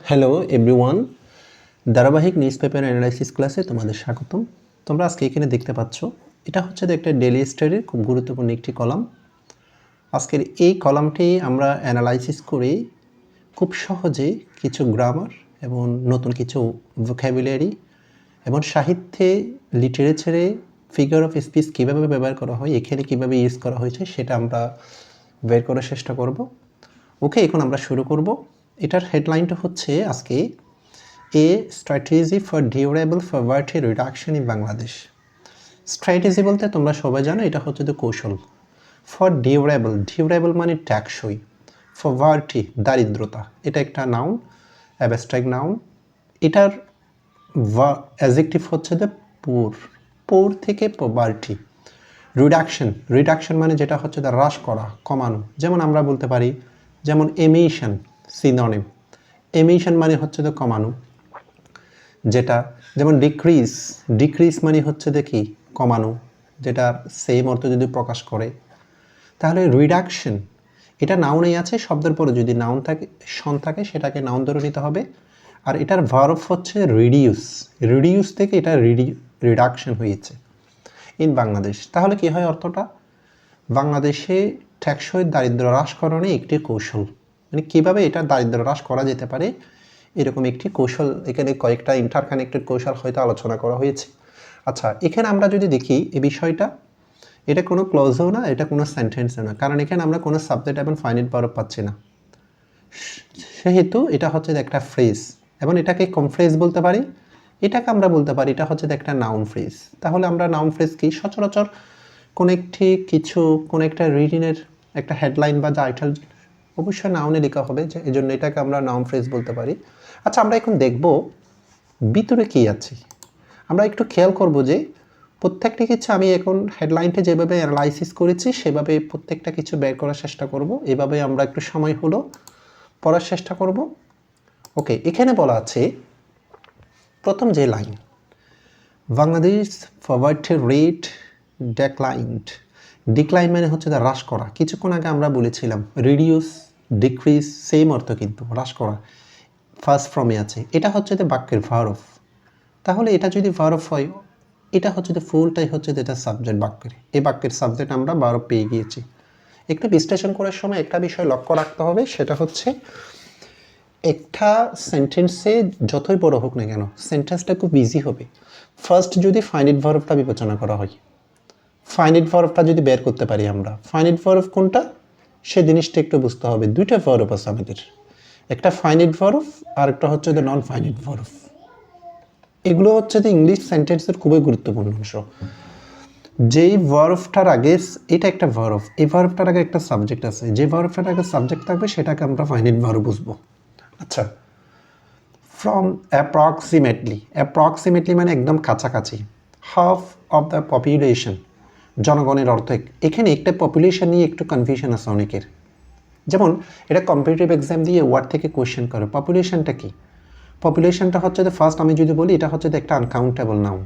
Hello everyone, ধারাবাহিক news paper analysis ক্লাসে তোমাদের স্বাগতম। তোমরা আজকে এখানে দেখতে পাচ্ছ, এটা হচ্ছে একটা ডেইলি স্টাডির খুব গুরুত্বপূর্ণ একটি কলাম। আজকের এই কলামটি আমরা অ্যানালাইসিস করে খুব সহজে কিছু গ্রামার এবং নতুন কিছু ভোক্যাবুলারি এবং সাহিত্যে লিটারেচারে ফিগার অফ স্পিচ কীভাবে ব্যবহার করা হয়, এখানে কীভাবে ইউজ করা হয়েছে সেটা আমরা বের করার চেষ্টা করব। ওকে, এখন আমরা শুরু করব। এটার হেডলাইনটা হচ্ছে আজকে এ strategy for durable poverty reduction in Bangladesh. Strategy বলতে তোমরা সবাই জানো এটা হচ্ছে তো কৌশল। ফর ডিউরেবল, ডিউরেবল মানে ট্যাকসই। পভার্টি দারিদ্রতা, এটা একটা নাউন, অ্যাবস্ট্রাক্ট নাউন। এটার অ্যাডজেক্টিভ হচ্ছে দ্য পুর, পুর থেকে পভার্টি। রিডাকশন, রিডাকশন মানে যেটা হচ্ছে দ্য হ্রাস করা, কমানো। যেমন আমরা বলতে পারি, যেমন এমিশন সিনোনিম, এমিশন মানে হচ্ছে দ্য কমানো, যেটা যেমন ডিক্রিজ, ডিক্রিজ মানে হচ্ছে দেখি কমানো, যেটা সেম অর্থ যদি প্রকাশ করে। তাহলে রিডাকশন এটা নাউনেই আছে, শব্দের পরে যদি নাউন থাকে, সন থাকে, সেটাকে নাউন ধরে নিতে হবে। আর এটার ভার্ব হচ্ছে রিডিউস, রিডিউস থেকে এটা রিডাকশন হয়েছে ইন বাংলাদেশ। তাহলে কি হয় অর্থটা? বাংলাদেশে টেকসই দারিদ্র্য হ্রাসকরণে একটি কৌশল, মানে কীভাবে এটা দারিদ্র্য হ্রাস করা যেতে পারে এরকম একটি কৌশল। এখানে কয়েকটা ইন্টারকানেক্টেড কৌশল হয়তো আলোচনা করা হয়েছে। আচ্ছা, এখানে আমরা যদি দেখি এই বিষয়টা, এটা কোনো ক্লজও না, এটা কোনো সেন্টেন্সও না, কারণ এখানে আমরা কোনো সাবজেক্ট এবং ফাইনাইট ভার্ব পাচ্ছি না। সেহেতু এটা হচ্ছে একটা ফ্রেজ, এবং এটাকে কোন ফ্রেজ বলতে পারি? এটাকে আমরা বলতে পারি এটা হচ্ছে একটা নাউন ফ্রেজ। তাহলে আমরা নাউন ফ্রেজ কি? সচরাচর কোন একটি কিছু, কোন একটা রিডিংয়ের একটা হেডলাইন বা টাইটেল অবশ্যই নাউনে লেখা হবে, যে এই জন্য এটাকে আমরা নাউন ফ্রেজ বলতে পারি। আচ্ছা, আমরা এখন দেখব ভিতরে কী আছে। আমরা একটু খেয়াল করব যে প্রত্যেকটা কিছু আমি এখন হেডলাইনটা যেভাবে অ্যানালাইসিস করেছি সেভাবে প্রত্যেকটা কিছু বের করার চেষ্টা করব। এভাবে আমরা একটু সময় হলো পড়ার চেষ্টা করব। ওকে, এখানে বলা আছে প্রথম যে line, Bangladesh poverty rate declined. Decline মানে হচ্ছে হ্রাস করা। কিছুক্ষণ আগে আমরা বলেছিলাম রিডিউস, ডিক্রিজ সেম অর্থ, কিন্তু হ্রাস করা ফার্স্ট ফর্মে আছে। এটা হচ্ছে বাক্যের ভার্ব। তাহলে এটা যদি ভার্ব হয়, এটা হচ্ছে ফুলটাই হচ্ছে এটা সাবজেক্ট বাক্যের। এই বাক্যের সাবজেক্ট আমরা ভার্ব পেয়ে গিয়েছি। একটু বিশ্লেষণ করার সময় একটা বিষয় লক্ষ্য রাখতে হবে, সেটা হচ্ছে একটা সেন্টেন্সে যতই বড় হোক না কেন, সেন্টেন্সটা খুব ইজি হবে ফার্স্ট যদি ফাইনাইট ভার্বটা বিবেচনা করা হয়। ফাইনাইট ভার্বটা যদি বের করতে পারি আমরা, ফাইনাইট ভার্ব কোনটা সে জিনিসটা একটু বুঝতে হবে। দুইটা ভার্ব আছে আমাদের, একটা ফাইনাইট ভার্ব আর একটা হচ্ছে নন ফাইনাইট ভার্ব। এগুলো হচ্ছে ইংলিশ সেন্টেন্সের খুবই গুরুত্বপূর্ণ অংশ। যেই ভার্বটার আগে, এটা একটা ভার্ব, এই ভার্বটার আগে একটা সাবজেক্ট আছে, যে ভার্বটার আগে সাবজেক্ট থাকবে সেটাকে আমরা ফাইনাইট ভার্ব বুঝবো। আচ্ছা, ফ্রম অ্যাপ্রক্সিমেটলি, অ্যাপ্রক্সিমেটলি মানে একদম কাছাকাছি। হাফ অফ দ্য পপুলেশন, জনগণের অর্থ। এখানে একটা পপুলেশন নিয়ে একটু কনফিউশন আছে অনেকের। যেমন এটা কম্পিটিটিভ এক্সাম দিয়ে ওয়ার্ড থেকে কোয়েশ্চেন করে, পপুলেশনটা কি? পপুলেশনটা হচ্ছে ফার্স্ট আমি যদি বলি, এটা হচ্ছে একটা আনকাউন্টেবল নাউন।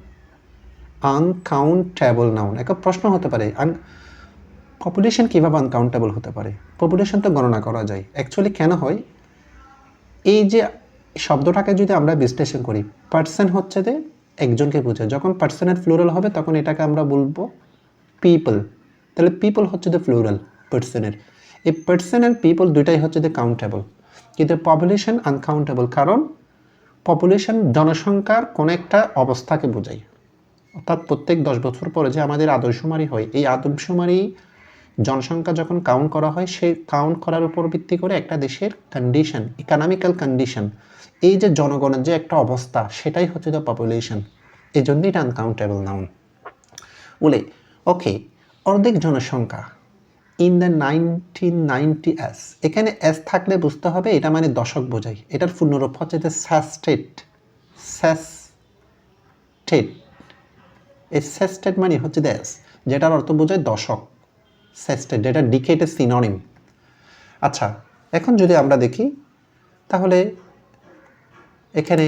Uncountable noun. একটা প্রশ্ন হতে পারে, পপুলেশন কীভাবে আনকাউন্টেবল হতে পারে? পপুলেশন তো গণনা করা যায়। অ্যাকচুয়ালি কেন হয়? এই যে শব্দটাকে যদি আমরা বিশ্লেষণ করি, পার্সন হচ্ছে যে একজনকে বোঝায়। যখন পার্সনের ফ্লুরাল হবে তখন এটাকে আমরা বলবো পিপল। তাহলে পিপল হচ্ছে দ্য ফ্লুরাল পার্সনের। এই পার্সন অ্যান্ড পিপল দুইটাই হচ্ছে দ্য কাউন্টেবল, কিন্তু পপুলেশন আনকাউন্টেবল। কারণ পপুলেশন জনসংখ্যার কোনো একটা অবস্থাকে বোঝায়। অর্থাৎ প্রত্যেক 10 বছর পরে যে আমাদের আদমশুমারি হয়, এই আদমশুমারি জনসংখ্যা যখন কাউন্ট করা হয়, সেই কাউন্ট করার উপর ভিত্তি করে একটা দেশের কন্ডিশন, ইকোনমিক্যাল কন্ডিশন, এই যে জনগণের যে একটা অবস্থা, সেটাই হচ্ছে দ্য পপুলেশন। এই জন্যই এটা আনকাউন্টেবল নাউন বলে। ওকে, অর্ধেক জনসংখ্যা ইন দ্য 1990s, এখানে এস থাকলে বুঝতে হবে এটা মানে দশক বোঝায়। এটার পূর্ণরূপ হচ্ছে দ্য স্যাস্টেট। স্যাস্টেট, এই স্যাস্টেট মানে হচ্ছে দ্য এস, যেটার অর্থ বোঝায় দশক। স্যাস্টেট, যেটা ডিকেটের সিনোনিম। আচ্ছা, এখন যদি আমরা দেখি তাহলে এখানে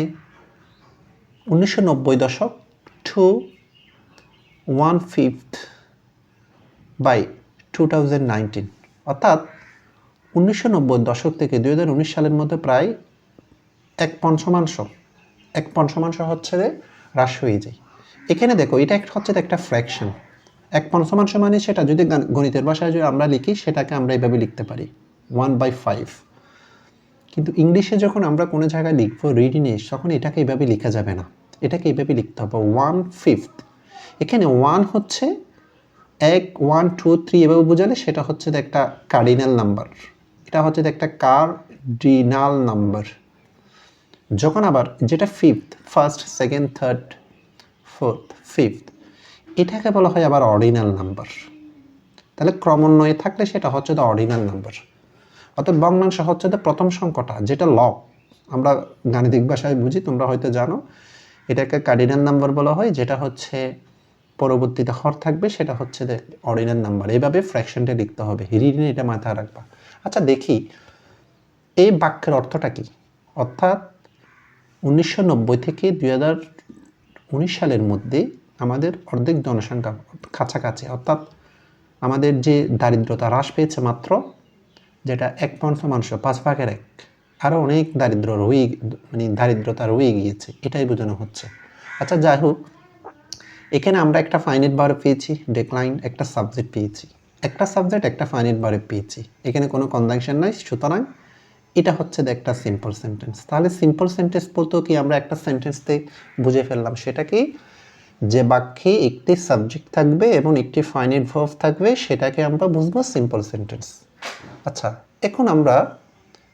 1990 দশক টু 1/5 বাই 2019, অর্থাৎ 1990 দশক থেকে 2019 সালের মধ্যে প্রায় 1/5 1/5 হচ্ছে যে হ্রাস হয়ে যায়। এখানে দেখো এটা হচ্ছে একটা ফ্র্যাকশন। 1/5 মানে সেটা যদি গণিতের ভাষায় যদি আমরা লিখি সেটাকে আমরা এইভাবে লিখতে পারি 1/5। কিন্তু ইংলিশে যখন আমরা কোনো জায়গায় লিখবো রিডিনে তখন এটাকে এইভাবে লেখা যাবে না, এটাকে এইভাবে লিখতে হবে 1/5। এখানে 1 হচ্ছে 1 1 2 3 এভাবে বোঝালে সেটা হচ্ছে একটা কার্ডিনাল নাম্বার, এটা হচ্ছে একটা কার্ডিনাল নাম্বার। যখন আবার যেটা fifth, first second third fourth fifth, এটাকে বলা হয় আবার অর্ডিনাল নাম্বার। তাহলে ক্রমান্বয়ে থাকলে সেটা হচ্ছে অর্ডিনাল নাম্বার। অর্থাৎ ভগ্নাংশ হচ্ছে প্রথম সংখ্যাটা যেটা লব, আমরা গাণিতিক ভাষায় বুঝি, তোমরা হয়তো জানো, এটাকে কার্ডিনাল নাম্বার বলা হয়। যেটা হচ্ছে পরবর্তীতে হর থাকবে সেটা হচ্ছে অর্ডিনাল নাম্বার। এইভাবে ফ্র্যাকশনটা লিখতে হবে, রিডিনে এটা মাথায় রাখবা। আচ্ছা দেখি এই বাক্যের অর্থটা কি। অর্থাৎ 1990 থেকে 2019 সালের মধ্যে আমাদের অর্ধেক জনসংখ্যা কাছাকাছি, অর্থাৎ আমাদের যে দারিদ্রতা হ্রাস পেয়েছে মাত্র, যেটা 1/5, 1/5, আরও অনেক দারিদ্রতা রয়ে গিয়েছে, এটাই বোঝানো হচ্ছে। আচ্ছা যাই হোক, এখানে আমরা একটা ফাইনাইট ভার্ব পেয়েছি, ডেক্লাইন, একটা সাবজেক্ট পেয়েছি, একটা সাবজেক্ট একটা ফাইনাইট ভার্ব পেয়েছি, এখানে কোনো কনজাংশন নাই, সুতরাং এটা হচ্ছে একটা সিম্পল সেন্টেন্স। তাহলে সিম্পল সেন্টেন্স বলতেও কি আমরা একটা সেন্টেন্সতে বুঝে ফেললাম, সেটা কি, যে বাক্যে একটি সাবজেক্ট থাকবে এবং একটি ফাইনাইট ভার্ব থাকবে, সেটাকে আমরা বুঝবো সিম্পল সেন্টেন্স। আচ্ছা এখন আমরা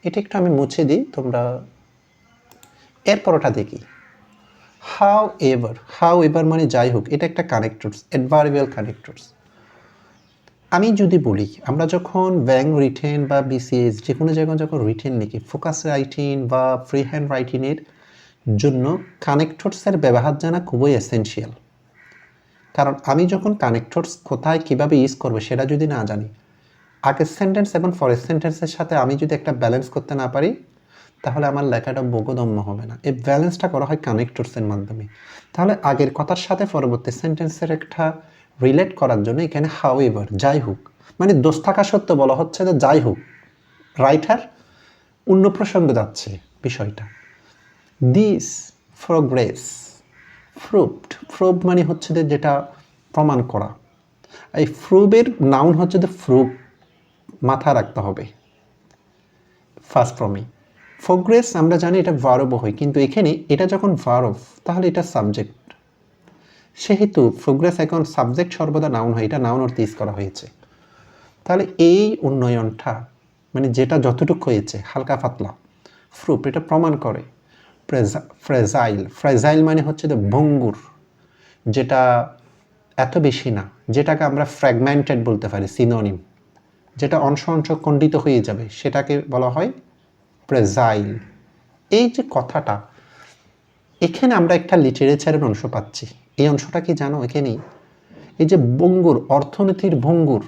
এটা একটু আমি মুছে দিই, তোমরা এরপরটা দেখি। হাউ এভার মানে যাই হোক, এটা একটা কানেক্টরস, অ্যাডভার্বিয়াল কানেক্টরস। আমি যদি বলি আমরা যখন ব্যাংক রিটেন বা বিসিএস যে কোনো জায়গায় যখন রিটেন লিখি, ফোকাস রাইটিং বা ফ্রি হ্যান্ড রাইটিংয়ের জন্য কানেক্টরসের ব্যবহার জানা খুবই এসেনশিয়াল। কারণ আমি যখন কানেক্টরস কোথায় কীভাবে ইউজ করবো সেটা যদি না জানি, আগের সেন্টেন্স এবং পরের সেন্টেন্সের সাথে আমি যদি একটা ব্যালেন্স করতে না পারি, তাহলে আমার লেখাটা বোধগম্য হবে না। এই ব্যালেন্সটা করা হয় কানেক্টরসের মাধ্যমে। তাহলে আগের কথার সাথে পরবর্তী সেন্টেন্সের একটা রিলেট করার জন্য এখানে হাউ এভার যাই হোক, মানে দোষ থাকা সত্ত্বেও বলা হচ্ছে যে যাই হোক, রাইটার অন্য প্রসঙ্গে যাচ্ছে বিষয়টা। দিস প্রোগ্রেস প্রুভ মানে হচ্ছে যে যেটা প্রমাণ করা। এই প্রুভের নাউন হচ্ছে যে প্রুভ, মাথা রাখতে হবে ফার্স্ট ফর্মে। প্রোগ্রেস আমরা জানি এটা ভার্ব হয়, কিন্তু এখানে এটা যখন ভার্ব তাহলে এটা সাবজেক্ট, সেহেতু প্রোগ্রেস এখন সাবজেক্ট সর্বদা নাউন হয়, এটা নাউন অর্থে ইউজ করা হয়েছে। তাহলে এই উন্নয়নটা মানে যেটা যতটুকু হয়েছে হালকা পাতলা, প্রুফ এটা প্রমাণ করে। ফ্রেজাইল মানে হচ্ছে ভঙ্গুর, যেটা এত বেশি না, যেটাকে আমরা ফ্র্যাগমেন্টেড বলতে পারি, সিনোনিম, যেটা অংশ অংশ খণ্ডিত হয়ে যাবে সেটাকে বলা হয় ফ্রেজাইল। এই যে কথাটা, এখানে আমরা একটা লিটারেচারের অংশ পাচ্ছি। এই অংশটা কি জানো, এখানেই এই যে ভঙ্গুর, অর্থনীতির ভঙ্গুর,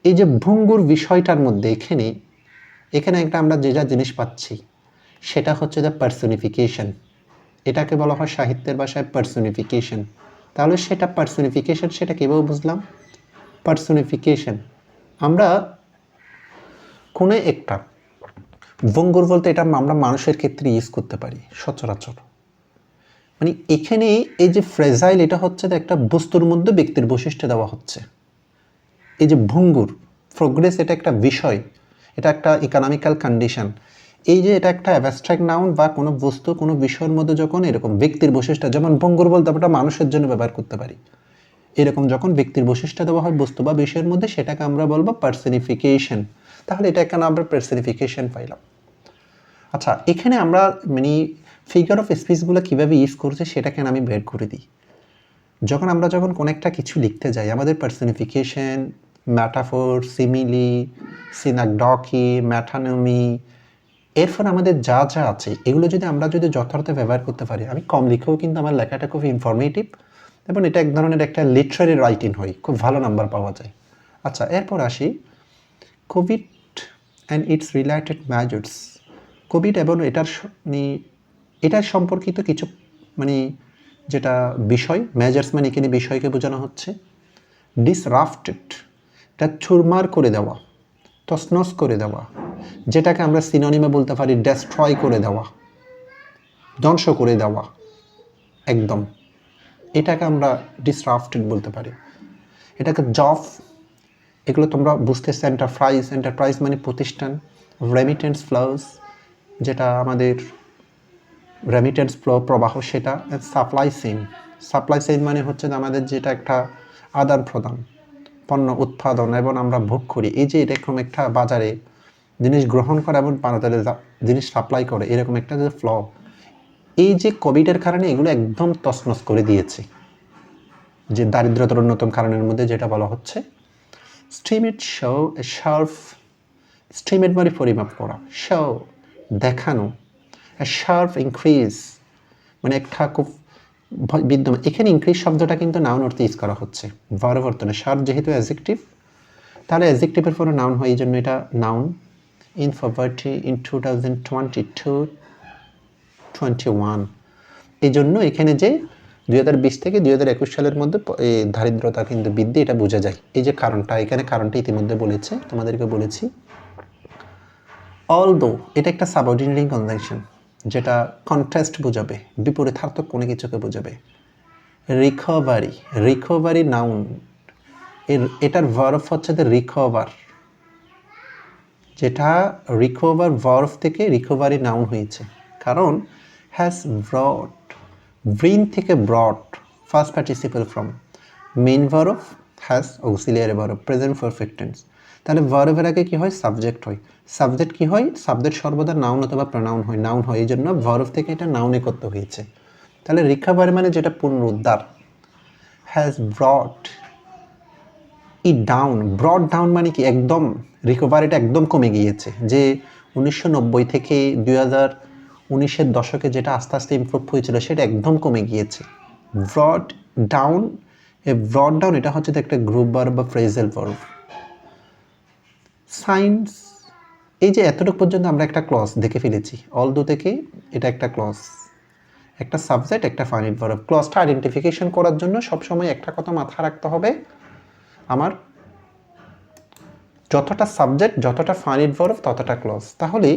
এই যে ভঙ্গুর বিষয়টার মধ্যে এখানে একটা আমরা যে যা জিনিস পাচ্ছি সেটা হচ্ছে দ্য পার্সনিফিকেশন। এটাকে বলা হয় সাহিত্যের ভাষায় পার্সনিফিকেশন। তাহলে সেটা পার্সনিফিকেশন, সেটা কীভাবে বুঝলাম? পার্সনিফিকেশন আমরা কোনো একটা ভঙ্গুর বলতে এটা আমরা মানুষের ক্ষেত্রে ইউজ করতে পারি সচরাচর। মানে এখানে এই যে ফ্রেজাইল, এটা হচ্ছে একটা বস্তুর মধ্যে ব্যক্তির বৈশিষ্ট্য দেওয়া হচ্ছে। এই যে ভঙ্গুর, প্রোগ্রেস, এটা একটা বিষয়, এটা একটা ইকোনমিক্যাল কন্ডিশন। এই যে এটা একটা অ্যাবস্ট্রাক্ট নাউন বা কোনো বস্তু কোনো বিষয়ের মধ্যে যখন এরকম ব্যক্তির বৈশিষ্ট্য, যেমন ভঙ্গুর বলতে আমরা মানুষের জন্য ব্যবহার করতে পারি, এরকম যখন ব্যক্তির বৈশিষ্ট্য দেওয়া হয় বস্তু বা বিষয়ের মধ্যে, সেটাকে আমরা বলবো পার্সনিফিকেশন। তাহলে এটা এখানে আমরা পার্সনিফিকেশন পাইলাম। আচ্ছা এখানে আমরা মানে ফিগার অফ স্পিচগুলো কীভাবে ইউজ করছে সেটাকে আমি বের করে দিই। যখন কোনো একটা কিছু লিখতে যাই, আমাদের পার্সনিফিকেশন, ম্যাটাফোর, সিমিলি, সিনাকডকি, ম্যাটানমি, এরপর আমাদের যা যা আছে এগুলো যদি আমরা যথার্থ ব্যবহার করতে পারি, আমি কম লিখেও কিন্তু আমার লেখাটা খুব ইনফরমেটিভ এবং এটা এক ধরনের একটা লিটারারি রাইটিং হয়, খুব ভালো নাম্বার পাওয়া যায়। আচ্ছা এরপর আসি Covid and it's related measures. Covid এবং এটার সম্পর্কিত কিছু যেটা বিষয়, মেজার্স মানে এখানে বিষয়কে বোঝানো হচ্ছে। ডিসরাপ্টেড, এটা চুরমার করে দেওয়া, তছনছ করে দেওয়া, যেটাকে আমরা সিনোনিমে বলতে পারি ডেস্ট্রয় করে দেওয়া। ধ্বংস করে দেওয়া একদম, এটাকে আমরা ডিসরাপ্টেড বলতে পারি। এটাকে জব, এগুলো তোমরা বুঝতেছো। এন্টারপ্রাইজ মানে প্রতিষ্ঠান। রেমিটেন্স ফ্লোস, যেটা আমাদের রেমিটেন্স ফ্লো প্রবাহ সেটা। সাপ্লাই চেইন মানে হচ্ছে আমাদের যেটা একটা আদান প্রদান, পণ্য উৎপাদন এবং আমরা ভোগ করি, এই যে এরকম একটা বাজারে জিনিস গ্রহণ করে এবং বাজারে জিনিস সাপ্লাই করে, এরকম একটা যে ফ্লো, এই যে কোভিডের কারণে এগুলো একদম তছনছ করে দিয়েছে। যে দারিদ্রতার অন্যতম কারণের মধ্যে যেটা বলা হচ্ছে স্টিমেট মানে পরিমাপ করা, শো দেখানো, শার্প ইনক্রিজ মানে একটা খুব বিদ্যমান। এখানে ইনক্রিজ শব্দটা কিন্তু নাউন অর্থে ইউজ করা হচ্ছে ভার্ব অর্থে না। শার্প যেহেতু অ্যাডজেক্টিভ, তাহলে অ্যাডজেক্টিভের পরে নাউন হয়, এই জন্য এটা নাউন। ইন পভার্টি ইন 2022-21, এই জন্য এখানে যে 2020 থেকে 2021 সালের মধ্যে দারিদ্রতা কিন্তু বৃদ্ধি, এটা বোঝা যায়। এই যে কারণটা, এখানে কারণটা ইতিমধ্যে বলেছে, তোমাদেরকে বলেছি। অলদো এটা একটা সাবঅর্ডিনেটিং কনজাংশন, যেটা কন্ট্রাস্ট বোঝাবে, বিপরীতার্থক কোনো কিছুকে বোঝাবে। রিকভারি নাউন, এটার ভার্ব হচ্ছে রিকভার, যেটা রিকভার ভার্ব থেকে রিকভারি নাউন হয়েছে। কারণ হ্যাজ ব্রট, ব্রিন থেকে ব্রট, first participle form, main verb has auxiliary verb, present perfect tense. তাহলে ভার্বের আগে কী হয়? সাবজেক্ট হয়। সাবজেক্ট কী হয়? সাবজেক্ট সর্বদা নাউন অথবা প্রনাউন হয়। নাউন হয়, এই জন্য ভার্ব থেকে এটা নাউনে করতে হয়েছে। তাহলে রিকভারি মানে যেটা পুনরুদ্ধার। Has brought E down, broad down মানে কি? একদম রিকভারিটা একদম কমে গিয়েছে। যে 1990 থেকে 2019-এর দশকে যেটা আস্তে আস্তে ইমপ্রুভ হয়েছিল, সেটা একদম কমে গিয়েছে। ব্রড ডাউন, এটা হচ্ছে একটা গ্রুপ ভার্ব বা ফ্রেজাল ভার্ব। সাইন্স, এই যে এতটুকু পর্যন্ত আমরা একটা ক্লজ দেখে ফেলেছি। অলদো থেকে এটা একটা ক্লজ, একটা সাবজেক্ট, একটা ফাইনাইট ভার্ব। ক্লজটা আইডেন্টিফিকেশন করার জন্য সবসময় একটা কথা মাথায় রাখতে হবে, আমার যতটা সাবজেক্ট, যতটা ফাইনাইট ভার্ব, ততটা ক্লজ। তাহলে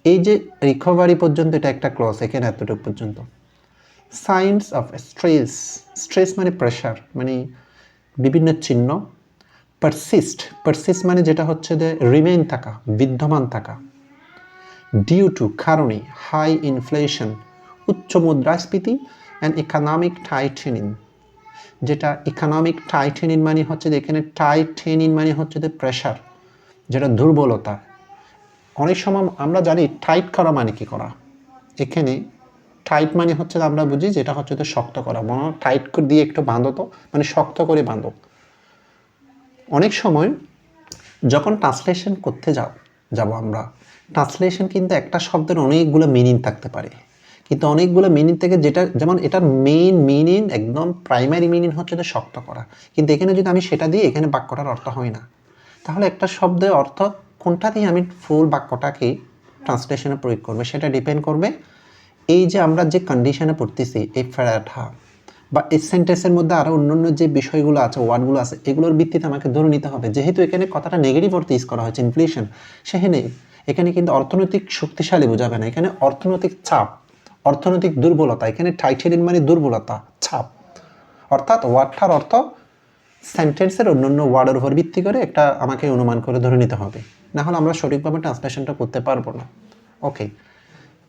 এই যে রিকভারি পর্যন্ত এটা একটা ক্লজ, এখানে এতটুকু পর্যন্ত। সাইন্স অফ স্ট্রেস মানে প্রেশার, মানে বিভিন্ন চিহ্ন। পারসিস্ট মানে যেটা হচ্ছে যে রিমেইন থাকা, বিদ্যমান থাকা। ডিউ টু কারণে, হাই ইনফ্লেশন উচ্চ মুদ্রাস্ফীতি, অ্যান্ড ইকোনমিক টাইটেনিং, যেটা ইকোনমিক টাইটেনিং মানে হচ্ছে যে এখানে টাইটেনিং মানে হচ্ছে যে প্রেশার, যেটা দুর্বলতা। অনেক সময় আমরা জানি টাইট করা মানে কি করা, এখানে টাইট মানে হচ্ছে আমরা বুঝি যেটা হচ্ছে তো শক্ত করা, মনে টাইট দিয়ে একটু বাঁধো, তো মানে শক্ত করে বাঁধো। অনেক সময় যখন ট্রান্সলেশন করতে যাব আমরা, ট্রান্সলেশন কিন্তু একটা শব্দের অনেকগুলো মিনিং থাকতে পারে, কিন্তু অনেকগুলো মিনিং থেকে যেটা, যেমন এটার মেইন মিনিং, একদম প্রাইমারি মিনিং হচ্ছে যে শক্ত করা, কিন্তু এখানে যদি আমি সেটা দিই, এখানে বাক্যটার অর্থ হয় না। তাহলে একটা শব্দের অর্থ কোনটা দিয়ে আমি ফুল বাক্যটাকে ট্রান্সলেশনে প্রয়োগ করবে, সেটা ডিপেন্ড করবে এই যে আমরা যে কন্ডিশনে পড়তেছি, এই ফেরাঠা বা এই সেন্টেন্সের মধ্যে আরও অন্যান্য যে বিষয়গুলো আছে, ওয়ার্ডগুলো আছে, এগুলোর ভিত্তিতে আমাকে ধরে নিতে হবে। যেহেতু এখানে কথাটা নেগেটিভ অর্থে ইউজ করা হয়েছে, ইনফ্লেশন, সেখানে এখানে কিন্তু অর্থনৈতিক শক্তিশালী বোঝাবে না, এখানে অর্থনৈতিক চাপ, অর্থনৈতিক দুর্বলতা। এখানে টাইটেনিং মানে দুর্বলতা, চাপ, অর্থাৎ ওয়ার্ডটার অর্থ সেন্টেন্সের অন্যান্য ওয়ার্ডের উপর ভিত্তি করে একটা আমাকে অনুমান করে ধরে নিতে হবে, না হলে আমরা সঠিকভাবে ট্রান্সলেশনটা করতে পারবো না। ওকে,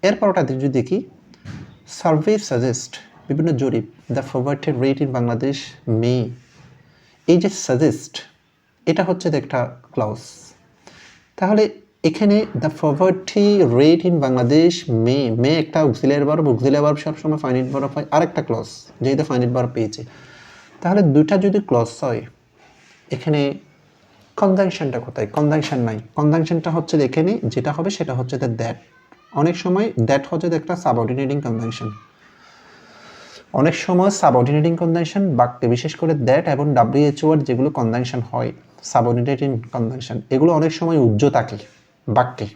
এরপর ওটা যদি দেখি, সার্ভে সাজেস্ট, বিভিন্ন জরিপ, the poverty rate in Bangladesh may, এই যে সাজেস্ট, এটা হচ্ছে একটা ক্লাউজ। তাহলে এখানে the poverty rate in Bangladesh may একটা অক্সিলিয়ারি ভার্ব, সবসময় ফাইনাইট ভার্ব হয়, আরেকটা ক্লজ যেহেতু ফাইনাইট ভার্ব পেয়েছে। তাহলে দুইটা যদি ক্লজ হয়, এখানে কনজাংশনটা কোথায়? কনজাংশন নাই। কনজাংশনটা হচ্ছে এখানে যেটা হবে সেটা হচ্ছে দ্যাট। অনেক সময় দ্যাট হচ্ছে একটা সাবঅর্ডিনেটিং কনজাংশন, অনেক সময় সাবঅর্ডিনেটিং কনজাংশন বাক্যে, বিশেষ করে দ্যাট এবং ডাব্লিউএইচ ওয়ার্ড যেগুলো কনজাংশন হয়, সাবঅর্ডিনেটিং কনজাংশন, এগুলো অনেক সময় উজ্জ্ব থাকে বাক্যে।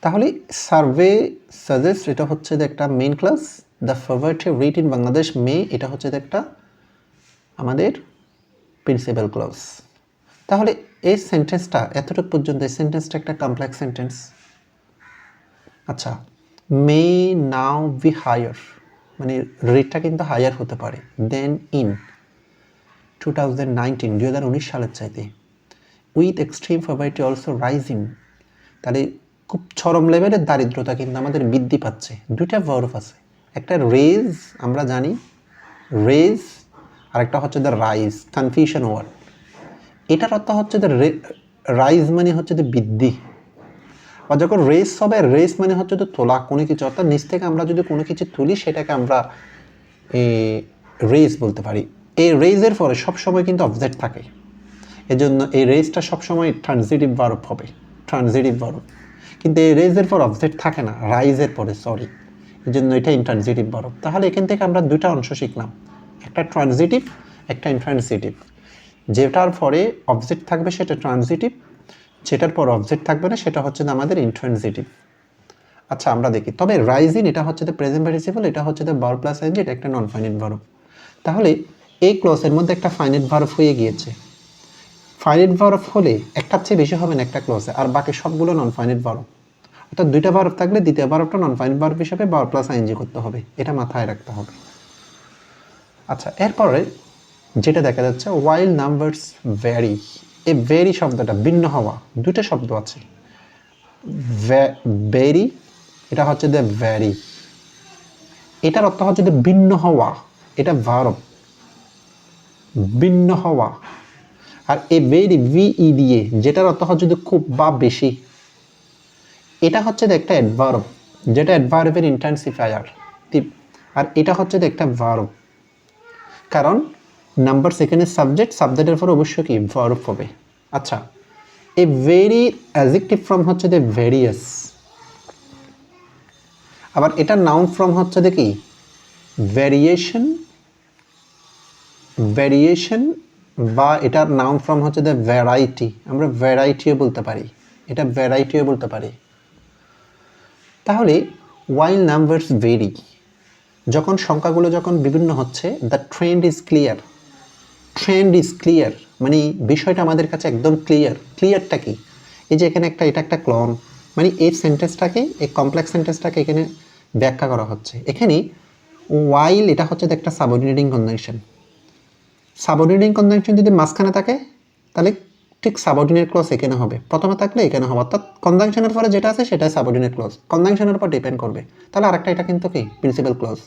তাহলে সার্ভে সাজেস্ট এটা হচ্ছে একটা main clause, the poverty rate in Bangladesh may এটা হচ্ছে একটা আমাদের প্রিন্সিপাল ক্লাস। তাহলে এই সেন্টেন্সটা এতটুকু পর্যন্ত, এই সেন্টেন্সটা একটা কমপ্লেক্স সেন্টেন্স। আচ্ছা, মে নাও বি হায়ার, মানে রেটটা কিন্তু হায়ার হতে পারে দেন ইন 2019 সালের চাইতে। With extreme poverty also rising, তাহলে খুব চরম লেভেলের দারিদ্রতা কিন্তু আমাদের বৃদ্ধি পাচ্ছে। দুইটা ভার্ব আছে, একটা রেজ, আমরা জানি রেজ, আর একটা হচ্ছে দ্য রাইজ, কনফিউশন ওয়ার্ড। এটার অর্থ হচ্ছে দ্য রাইজ মানে হচ্ছে দ্য বৃদ্ধি, বা যখন রেস হবে, রেস মানে হচ্ছে তো তোলা কোনো কিছু, অর্থাৎ নিচ থেকে আমরা যদি কোনো কিছু তুলি সেটাকে আমরা রেস বলতে পারি। এই রেজের পরে সবসময় কিন্তু অবজেক্ট থাকে, এজন্য এই রেজটা সবসময় ট্রানজিটিভ ভার্ব হবে, ট্রানজিটিভ ভার্ব। কিন্তু এই রেজের পর অবজেক্ট থাকে না, রাইজের পরে, সরি, এই জন্য এটা ইন্ট্রানজিটিভ ভার্ব। তাহলে এখান থেকে আমরা দুটা অংশ শিখলাম, একটা ট্রানজিটিভ, একটা ইন্ট্রানজিটিভ। যেটার পরে অবজেক্ট থাকবে সেটা ট্রানজিটিভ, যেটার পর অবজেক্ট থাকবে না সেটা হচ্ছে আমাদের ইন্ট্রানজিটিভ। আচ্ছা আমরা দেখি, তবে রাইজিং এটা হচ্ছে দ্য প্রেজেন্ট পার্টিসিপল, এটা হচ্ছে দ্য ভার্ব প্লাস আইএনজি, এটা একটা নন ফাইনাইট ভার্ব। তাহলে এই ক্লজের মধ্যে একটা ফাইনাইট ভার্ব হয়ে গিয়েছে। ফাইনাইট ভার্ব হলে একটার চেয়ে বেশি হবে না একটা ক্লজে, আর বাকি সবগুলো নন ফাইনাইট ভার্ব। অর্থাৎ দুইটা ভার্ব থাকলে দ্বিতীয় ভার্বটা নন ফাইনাইট ভার্ব হিসাবে ভার্ব প্লাস আইএনজি করতে হবে, এটা মাথায় রাখতে হবে। আচ্ছা এরপরে যেটা দেখা যাচ্ছে, ওয়াইল নাম্বারস ভ্যারি, এই ভ্যারি শব্দটা ভিন্ন হওয়া, দুটো শব্দ আছে, ভ্যারি, এটা হচ্ছে দ্য ভ্যারি, এটার অর্থ হচ্ছে দ্য ভিন্ন হওয়া, এটা ভার্ব, ভিন্ন হওয়া। আর এ ভেরি ভিই দিয়ে, যেটার অর্থ হচ্ছে দ্য খুব বা বেশি, এটা হচ্ছে একটা অ্যাডভার্ব, যেটা অ্যাডভার্বের ইন্টেন্সিফায়ার। আর এটা হচ্ছে একটা ভার্ব, কারণ নাম্বার সেকেন্ডের সাবজেক্ট, সাবজেক্টের পর অবশ্যই কি ভার্ব হবে। আচ্ছা এ ভেরি অ্যাডজেক্টিভ ফর্ম হচ্ছে দ্য ভেরিয়াস, আবার এটা নাউন ফর্ম হচ্ছে কি ভ্যারিয়েশন, ভ্যারিয়েশন, বা এটার নাউন ফর্ম হচ্ছে দ্য ভ্যারাইটি, আমরা ভ্যারাইটিও বলতে পারি, এটা ভ্যারাইটিও বলতে পারি। তাহলে ওয়াইল নাম্বারস ভেরি, যখন সংখ্যাগুলো যখন বিভিন্ন হচ্ছে, the trend is clear, trend is clear মানে বিষয়টা আমাদের কাছে একদম ক্লিয়ার। ক্লিয়ারটা কি, এই যে এখানে একটা, এটা একটা ক্লন, মানে এই সেন্টেন্সটাকে, এই কমপ্লেক্স সেন্টেন্সটাকে এখানে ব্যাখ্যা করা হচ্ছে। এখানে ওয়াইল এটা হচ্ছে একটা সাবঅর্ডিনেটিং কনজাংশন, সাবঅর্ডিনেটিং কনজাংশন যদি মাঝখানে থাকে তাহলে ঠিক সাবঅর্ডিনেট ক্লজ এখানে হবে, প্রথমে থাকলে এখানে হবে, অর্থাৎ কনজাংশনের পরে যেটা আছে সেটাই সাবঅর্ডিনেট ক্লজ, কনজাংশনের উপর ডিপেন্ড করবে। তাহলে আরেকটা, এটা কিন্তু কি principal clause.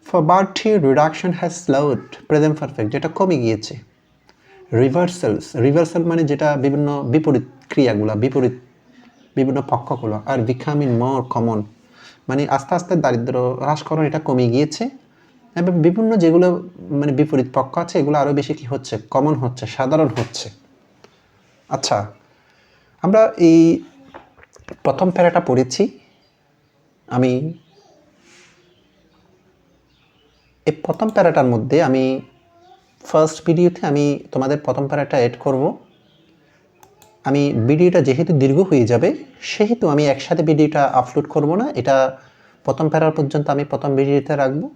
Poverty reduction has slowed, present perfect, যেটা কমে গিয়েছে। রিভার্সালস, রিভার্সাল মানে যেটা বিভিন্ন বিপরীত ক্রিয়াগুলো, বিপরীত বিভিন্ন পক্ষগুলো, আর বিকামিং মোর কমন মানে আস্তে আস্তে দারিদ্র হ্রাসকরণ, এটা কমে গিয়েছে, এবং বিভিন্ন যেগুলো মানে বিপরীত পক্ষ আছে এগুলো আরও বেশি কি হচ্ছে, কমন হচ্ছে, সাধারণ হচ্ছে। আচ্ছা আমরা এই প্রথম প্যারাটা পড়েছি, আমি এই প্রথম প্যারাটার মধ্যে আমি ফার্স্ট ভিডিওতে আমি তোমাদের প্রথম প্যারাটা অ্যাড করব। আমি ভিডিওটা যেহেতু দীর্ঘ হয়ে যাবে সেহেতু আমি একসাথে ভিডিওটা আপলোড করব না, এটা প্রথম প্যারা পর্যন্ত আমি প্রথম ভিডিওতে রাখবো।